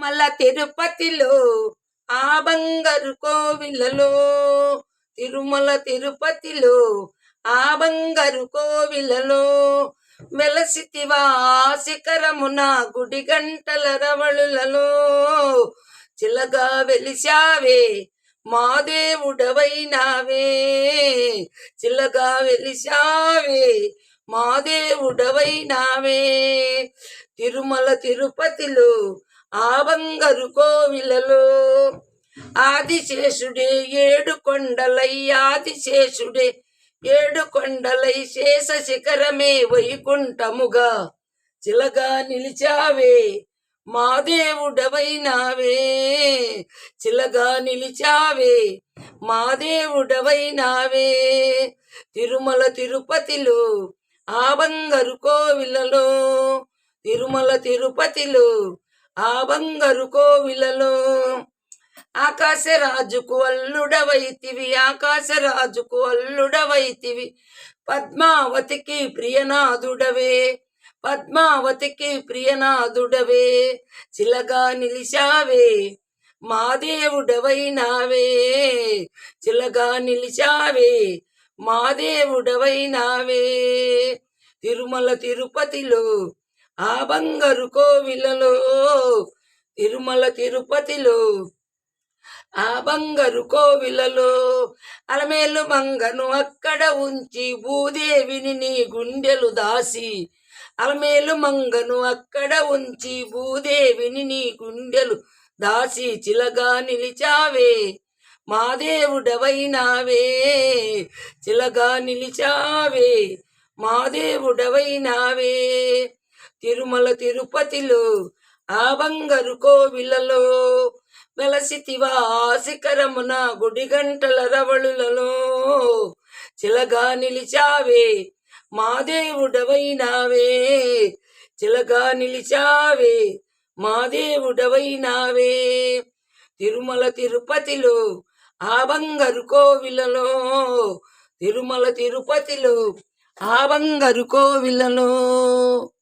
మళ్ళా తిరుపతిలో ఆ బంగారు కోవిలలో, తిరుమల తిరుపతిలో ఆ బంగారు కోవిలలో వెలసితివా శిఖరమున గుడి గంటల రవళులలో, చిలగా వెలిశావే మా దేవుడవైనావే, చిలగా వెలిశావే మా దేవుడవైనావే. తిరుమల తిరుపతిలో ఆ బంగారు కోవిలలో ఆదిశేషుడే ఏడు కొండలై, ఆదిశేషుడే ఏడు కొండలై శేష శిఖరమే వైకుంఠముగా చిలగా నిలిచావే మా దేవుడవైనావే, చిలగా నిలిచావే మా దేవుడవైనావే. తిరుమల తిరుపతిలో ఆ బంగారు కోవిలలో, తిరుమల తిరుపతిలో ఆ బంగారు కోవిలలో ఆకాశరాజుకు అల్లుడవైతివి, ఆకాశరాజుకు అల్లుడవైతివి, పద్మావతికి ప్రియనాథుడవే, పద్మావతికి ప్రియనాథుడవే, చిలగా నిలిచావే మా దేవుడవైనావే, చిలగా నిలిచావే మా దేవుడవైనావే. తిరుమల తిరుపతిలో ఆ బంగారు కోవిలలో, తిరుమల తిరుపతిలో ఆ బంగారు కోవిలలో అలమేలు మంగను అక్కడ ఉంచి భూదేవిని నీ గుండెలు దాసి, అలమేలు మంగను అక్కడ ఉంచి భూదేవిని నీ గుండెలు దాసి, చిలగా నిలిచావే మా దేవుడవైనావే, చిలగా నిలిచావే మా దేవుడవైనావే. తిరుమల తిరుపతిలో ఆ బంగారు కోవిలలో వెలసితివా శిఖరమున గుడి గంటల రవళులలో, చిలగా నిలిచావే మా దేవుడవైనావే, చిలగా నిలిచావే మా దేవుడవైనావే. తిరుమల తిరుపతిలో ఆ బంగారు కోవిలలో, తిరుమల తిరుపతిలో ఆ బంగారు కోవిలలో.